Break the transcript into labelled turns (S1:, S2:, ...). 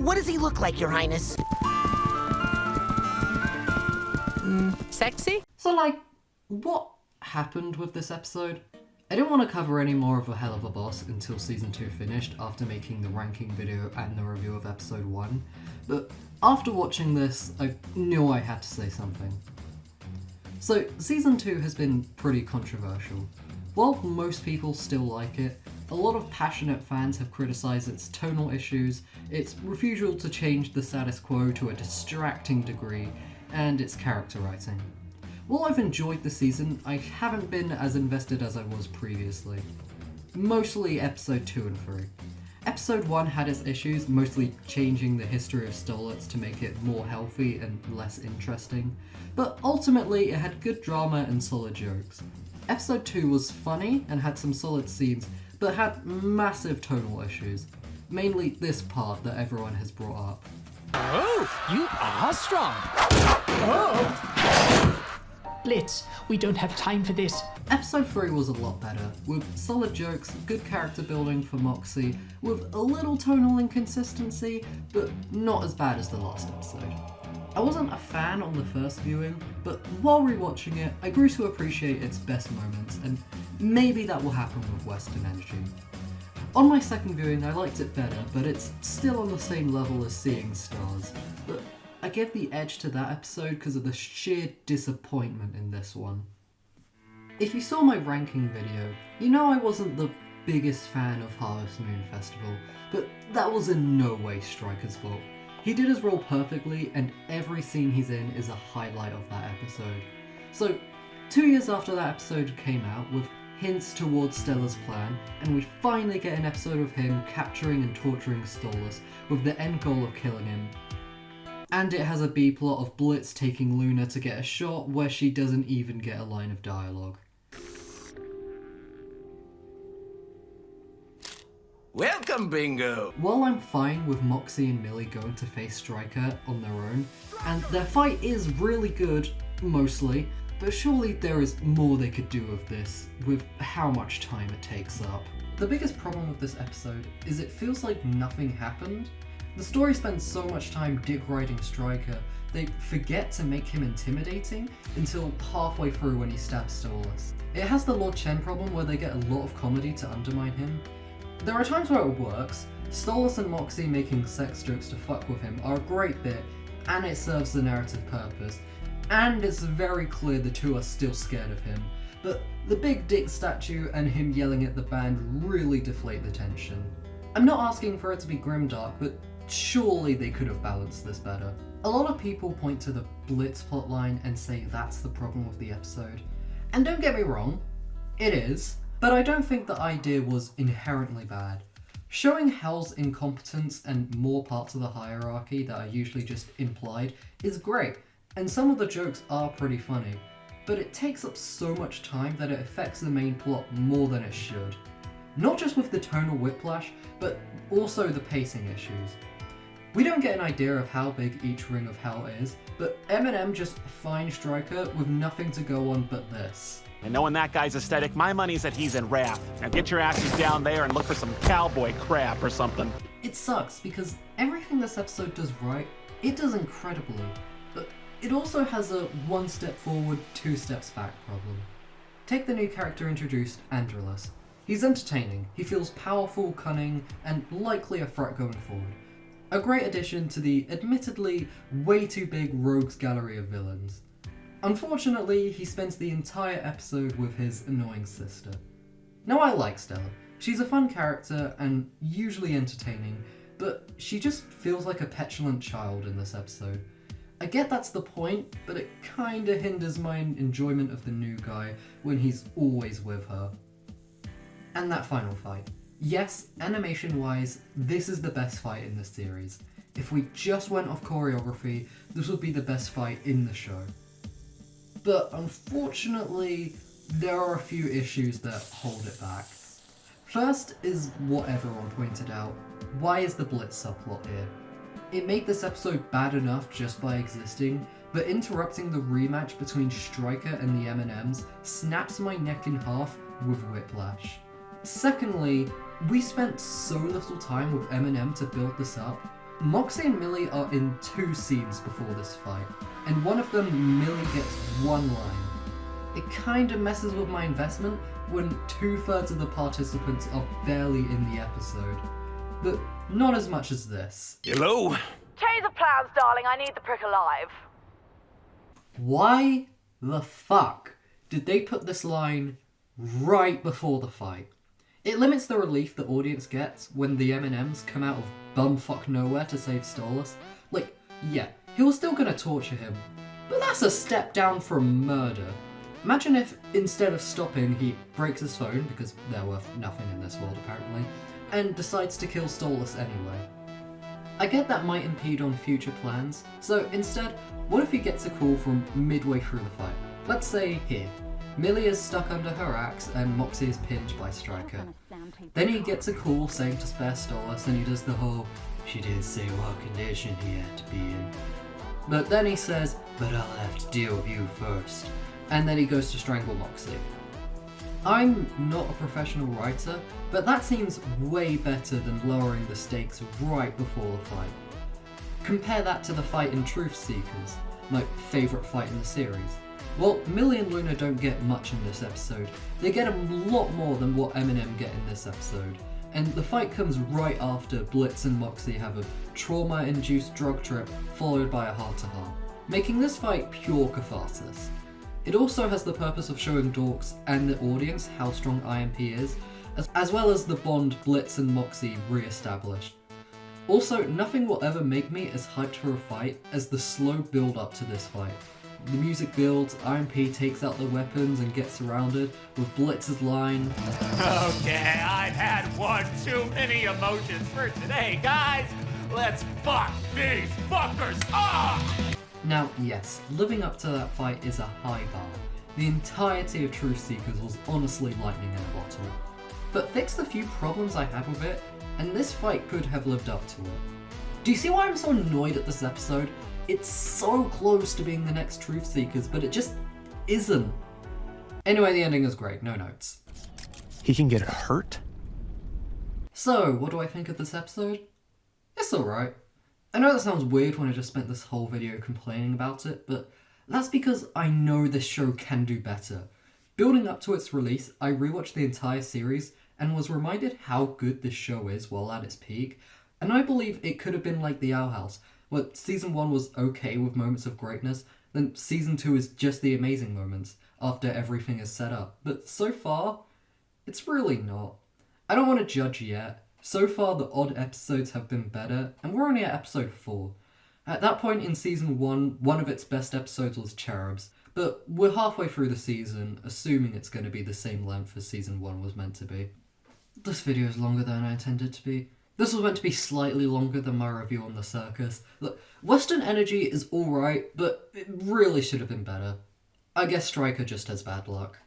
S1: What does he look like, Your Highness?
S2: Sexy?
S3: So, like, what happened with this episode? I didn't want to cover any more of a Helluva Boss until Season 2 finished after making the ranking video and the review of Episode 1, but after watching this, I knew I had to say something. So, Season 2 has been pretty controversial. While most people still like it, a lot of passionate fans have criticised its tonal issues, its refusal to change the status quo to a distracting degree, and its character writing. While I've enjoyed the season, I haven't been as invested as I was previously. Mostly episode 2 and 3. Episode 1 had its issues, mostly changing the history of Stolitz to make it more healthy and less interesting, but ultimately it had good drama and solid jokes. Episode 2 was funny and had some solid scenes, but had massive tonal issues, mainly this part that everyone has brought up.
S2: Oh, you are strong.
S4: Blitz, we don't have time for this.
S3: Episode 3 was a lot better, with solid jokes, good character building for Moxie, with a little tonal inconsistency, but not as bad as the last episode. I wasn't a fan on the first viewing, but while rewatching it, I grew to appreciate its best moments, and maybe that will happen with Western Energy. On my second viewing, I liked it better, but it's still on the same level as Seeing Stars. But I give the edge to that episode because of the sheer disappointment in this one. If you saw my ranking video, you know I wasn't the biggest fan of Harvest Moon Festival, but that was in no way Striker's fault. He did his role perfectly, and every scene he's in is a highlight of that episode. So, 2 years after that episode came out, with hints towards Stella's plan, and we finally get an episode of him capturing and torturing Stolas with the end goal of killing him. And it has a B-plot of Blitz taking Luna to get a shot where she doesn't even get a line of dialogue.
S5: Welcome, Bingo!
S3: While I'm fine with Moxie and Millie going to face Striker on their own, and their fight is really good, mostly, but surely there is more they could do with this, with how much time it takes up. The biggest problem with this episode is it feels like nothing happened. The story spends so much time dick riding Striker, they forget to make him intimidating until halfway through when he stabs Stolas. It has the Lord Chen problem where they get a lot of comedy to undermine him. There are times where it works. Stolas and Moxie making sex jokes to fuck with him are a great bit, and it serves the narrative purpose, and it's very clear the two are still scared of him, but the big dick statue and him yelling at the band really deflate the tension. I'm not asking for it to be grimdark, but surely they could have balanced this better. A lot of people point to the Blitz plotline and say that's the problem with the episode, and don't get me wrong, it is. But I don't think the idea was inherently bad. Showing Hell's incompetence and more parts of the hierarchy that are usually just implied is great, and some of the jokes are pretty funny, but it takes up so much time that it affects the main plot more than it should. Not just with the tonal whiplash, but also the pacing issues. We don't get an idea of how big each ring of Hell is, but Eminem just finds Striker with nothing to go on but this.
S6: And knowing that guy's aesthetic, my money's that he's in rap. Now get your asses down there and look for some cowboy crap or something.
S3: It sucks because everything this episode does right, it does incredibly, but it also has a one step forward, two steps back problem. Take the new character introduced, Andrelus. He's entertaining, he feels powerful, cunning, and likely a threat going forward. A great addition to the admittedly way too big rogues gallery of villains. Unfortunately, he spends the entire episode with his annoying sister. Now I like Stella. She's a fun character and usually entertaining, but she just feels like a petulant child in this episode. I get that's the point, but it kinda hinders my enjoyment of the new guy when he's always with her. And that final fight. Yes, animation-wise, this is the best fight in the series. If we just went off choreography, this would be the best fight in the show. But unfortunately, there are a few issues that hold it back. First is what everyone pointed out. Why is the Blitz subplot here? It made this episode bad enough just by existing, but interrupting the rematch between Striker and the M&Ms snaps my neck in half with whiplash. Secondly, we spent so little time with Eminem to build this up. Moxie and Millie are in 2 scenes before this fight. In one of them, Millie gets 1 line. It kinda messes with my investment when 2/3 of the participants are barely in the episode. But not as much as this.
S5: Hello?
S1: Change of plans, darling. I need the prick alive.
S3: Why the fuck did they put this line right before the fight? It limits the relief the audience gets when the M&Ms come out of bumfuck nowhere to save Stolas. Like, yeah, he was still gonna torture him, but that's a step down from murder. Imagine if, instead of stopping, he breaks his phone, because they're worth nothing in this world apparently, and decides to kill Stolas anyway. I get that might impede on future plans, so instead, what if he gets a call from midway through the fight? Let's say here. Millie is stuck under her axe and Moxie is pinned by Stryker. Then he gets a call saying to spare Stolas and he does the whole, she didn't say what condition he had to be in. But then he says, but I'll have to deal with you first. And then he goes to strangle Moxie. I'm not a professional writer, but that seems way better than lowering the stakes right before the fight. Compare that to the fight in Truth Seekers, my favourite fight in the series. Well, Millie and Luna don't get much in this episode. They get a lot more than what Eminem get in this episode. And the fight comes right after Blitz and Moxie have a trauma-induced drug trip followed by a heart-to-heart, making this fight pure catharsis. It also has the purpose of showing dorks and the audience how strong IMP is, as well as the bond Blitz and Moxie re-established. Also, nothing will ever make me as hyped for a fight as the slow build-up to this fight. The music builds, IMP takes out the weapons and gets surrounded, with Blitz's line,
S6: Okay, I've had one too many emotions for today, guys. Let's fuck these fuckers up!
S3: Now, yes, living up to that fight is a high bar. The entirety of Truth Seekers was honestly lightning in a bottle. But fix the few problems I had with it, and this fight could have lived up to it. Do you see why I'm so annoyed at this episode? It's so close to being the next Truth Seekers, but it just isn't. Anyway, the ending is great, no notes.
S6: He can get hurt?
S3: So, what do I think of this episode? It's alright. I know that sounds weird when I just spent this whole video complaining about it, but that's because I know this show can do better. Building up to its release, I rewatched the entire series and was reminded how good this show is while at its peak, and I believe it could have been like The Owl House, where Season 1 was okay with moments of greatness, then Season 2 is just the amazing moments, after everything is set up. But so far, it's really not. I don't want to judge yet. So far, the odd episodes have been better, and we're only at episode 4. At that point in Season 1, one of its best episodes was Cherubs, but we're halfway through the season, assuming it's going to be the same length as Season 1 was meant to be. This video is longer than I intended to be. This was meant to be slightly longer than my review on The Circus. Look, Western Energy is alright, but it really should have been better. I guess Stryker just has bad luck.